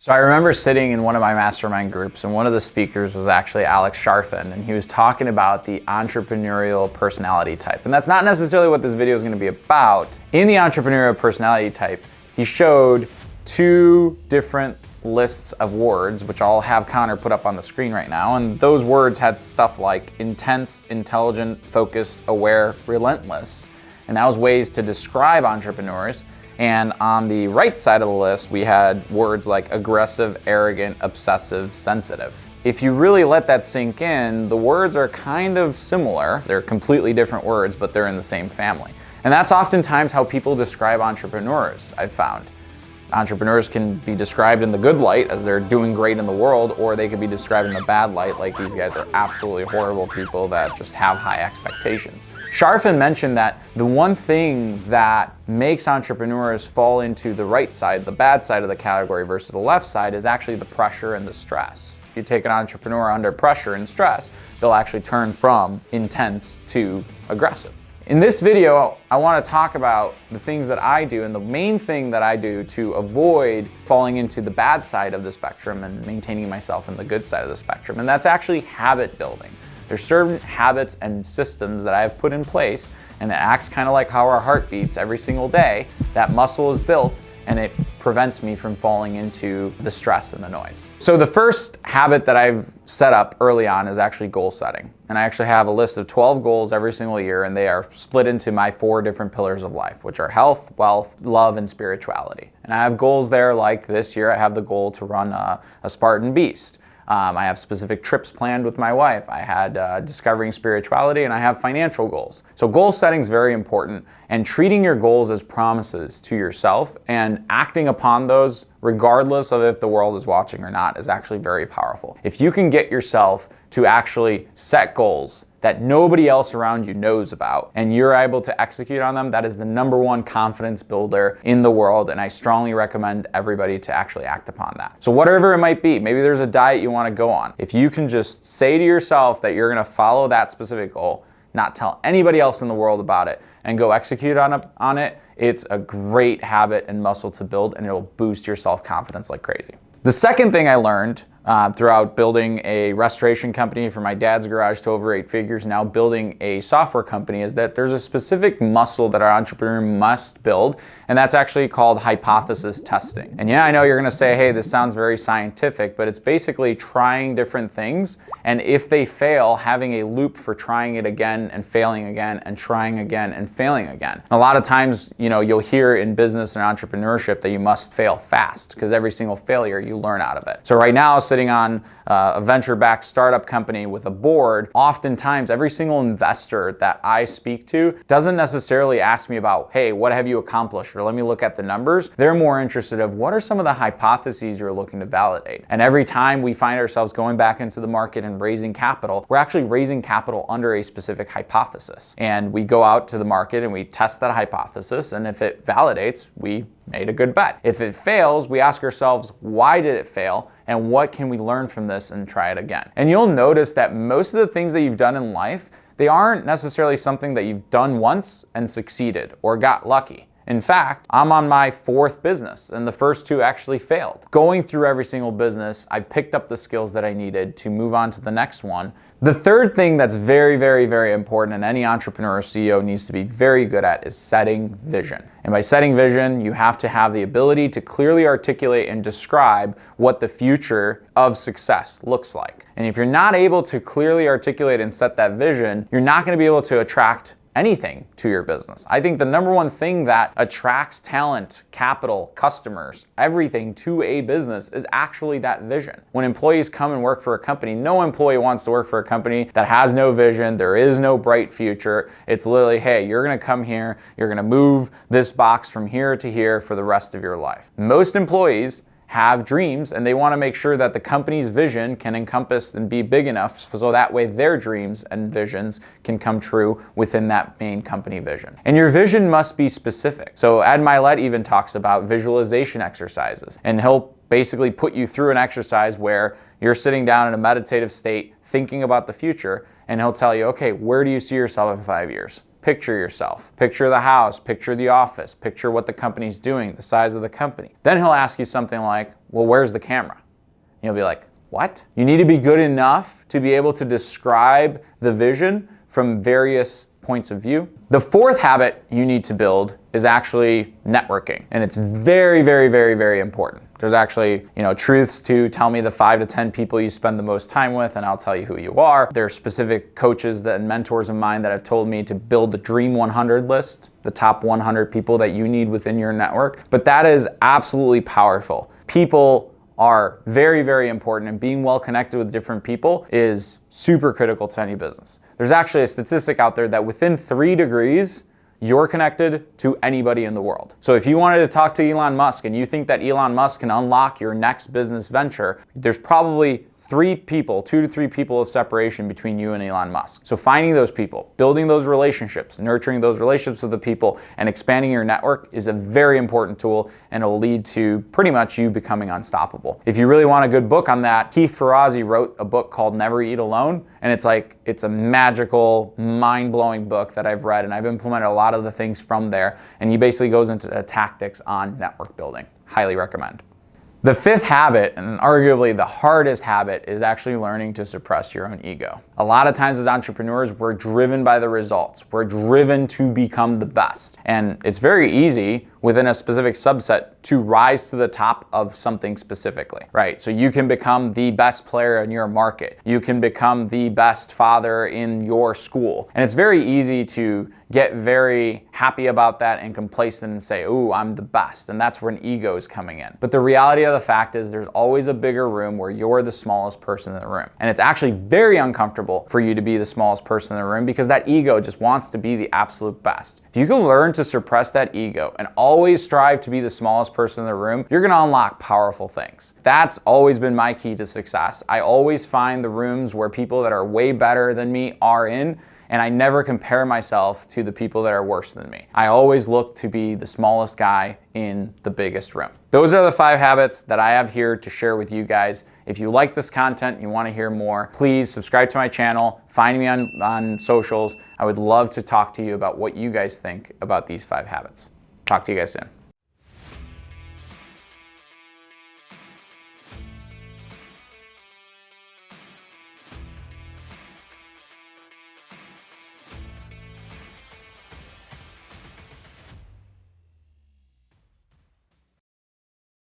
So I remember sitting in one of my mastermind groups, and one of the speakers was actually Alex Sharfin, and he was talking about the entrepreneurial personality type. And that's not necessarily what this video is going to be about. In the entrepreneurial personality type, he showed two different lists of words, which I'll have Connor put up on the screen right now. And those words had stuff like intense, intelligent, focused, aware, relentless. And that was ways to describe entrepreneurs. And on the right side of the list, we had words like aggressive, arrogant, obsessive, sensitive. If you really let that sink in, the words are kind of similar. They're completely different words, but they're in the same family. And that's oftentimes how people describe entrepreneurs, I've found. Entrepreneurs can be described in the good light as they're doing great in the world, or they could be described in the bad light like these guys are absolutely horrible people that just have high expectations. Sharfin mentioned that the one thing that makes entrepreneurs fall into the right side, the bad side of the category versus the left side, is actually the pressure and the stress. If you take an entrepreneur under pressure and stress, they'll actually turn from intense to aggressive. In this video, I want to talk about the things that I do, and the main thing that I do to avoid falling into the bad side of the spectrum and maintaining myself in the good side of the spectrum, and that's actually habit building. There's certain habits and systems that I have put in place, and it acts kind of like how our heart beats every single day. That muscle is built, and it prevents me from falling into the stress and the noise. So the first habit that I've set up early on is actually goal setting. And I actually have a list of 12 goals every single year, and they are split into my 4 different pillars of life, which are health, wealth, love, and spirituality. And I have goals there like this year I have the goal to run a Spartan Beast. I have specific trips planned with my wife. I had discovering spirituality, and I have financial goals. So goal setting is very important, and treating your goals as promises to yourself and acting upon those regardless of if the world is watching or not is actually very powerful. If you can get yourself to actually set goals that nobody else around you knows about, and you're able to execute on them, that is the #1 confidence builder in the world, and I strongly recommend everybody to actually act upon that. So whatever it might be, maybe there's a diet you want to go on. If you can just say to yourself that you're going to follow that specific goal, not tell anybody else in the world about it, and go execute on it, it's a great habit and muscle to build, and it'll boost your self-confidence like crazy. The second thing I learned throughout building a restoration company from my dad's garage to over 8 figures, now building a software company, is that there's a specific muscle that our entrepreneur must build, and that's actually called hypothesis testing. And yeah, I know you're gonna say, hey, this sounds very scientific, but it's basically trying different things, and if they fail, having a loop for trying it again and failing again and trying again and failing again. And a lot of times, you'll hear in business and entrepreneurship that you must fail fast, because every single failure you learn out of it. So right now, sitting on a venture-backed startup company with a board, oftentimes every single investor that I speak to doesn't necessarily ask me about, hey, what have you accomplished? Or let me look at the numbers. They're more interested of what are some of the hypotheses you're looking to validate. And every time we find ourselves going back into the market and raising capital, we're actually raising capital under a specific hypothesis. And we go out to the market and we test that hypothesis, and if it validates, we made a good bet. If it fails, we ask ourselves, why did it fail? And what can we learn from this and try it again? And you'll notice that most of the things that you've done in life, they aren't necessarily something that you've done once and succeeded or got lucky. In fact, I'm on my 4th business, and the first 2 actually failed. Going through every single business, I've picked up the skills that I needed to move on to the next one. The third thing that's very, very, very important, and any entrepreneur or CEO needs to be very good at, is setting vision. And by setting vision, you have to have the ability to clearly articulate and describe what the future of success looks like. And if you're not able to clearly articulate and set that vision, you're not going to be able to attract anything to your business. I think the #1 thing that attracts talent, capital, customers, everything to a business is actually that vision. When employees come and work for a company, no employee wants to work for a company that has no vision, there is no bright future. It's literally, hey, you're gonna come here, you're gonna move this box from here to here for the rest of your life. Most employees have dreams, and they want to make sure that the company's vision can encompass and be big enough so that way their dreams and visions can come true within that main company vision. And your vision must be specific. So Ed Milet even talks about visualization exercises, and he'll basically put you through an exercise where you're sitting down in a meditative state thinking about the future, and he'll tell you, okay, where do you see yourself in 5 years? Picture yourself. Picture the house, picture the office, picture what the company's doing, the size of the company. Then he'll ask you something like, well, where's the camera? And you'll be like, what? You need to be good enough to be able to describe the vision from various points of view. The fourth habit you need to build is actually networking. And it's very, very, very, very important. There's actually, truths to tell me the 5 to 10 people you spend the most time with, and I'll tell you who you are. There's specific coaches and mentors of mine that have told me to build the Dream 100 list, the top 100 people that you need within your network. But that is absolutely powerful. People are very, very important, and being well connected with different people is super critical to any business. There's actually a statistic out there that within 3 degrees, you're connected to anybody in the world. So if you wanted to talk to Elon Musk and you think that Elon Musk can unlock your next business venture, there's probably 2 to 3 people of separation between you and Elon Musk. So finding those people, building those relationships, nurturing those relationships with the people, and expanding your network is a very important tool, and it'll lead to pretty much you becoming unstoppable. If you really want a good book on that, Keith Ferrazzi wrote a book called Never Eat Alone, and it's a magical, mind-blowing book that I've read, and I've implemented a lot of the things from there, and he basically goes into tactics on network building. Highly recommend. The fifth habit, and arguably the hardest habit, is actually learning to suppress your own ego. A lot of times as entrepreneurs, we're driven by the results. We're driven to become the best. And it's very easy within a specific subset to rise to the top of something specifically, right? So you can become the best player in your market. You can become the best father in your school. And it's very easy to get very happy about that and complacent and say, ooh, I'm the best. And that's where an ego is coming in. But the reality of the fact is there's always a bigger room where you're the smallest person in the room. And it's actually very uncomfortable for you to be the smallest person in the room because that ego just wants to be the absolute best. If you can learn to suppress that ego and always strive to be the smallest person in the room, you're gonna unlock powerful things. That's always been my key to success. I always find the rooms where people that are way better than me are in, and I never compare myself to the people that are worse than me. I always look to be the smallest guy in the biggest room. Those are the 5 habits that I have here to share with you guys. If you like this content and you want to hear more, please subscribe to my channel, find me on socials. I would love to talk to you about what you guys think about these 5 habits. Talk to you guys soon.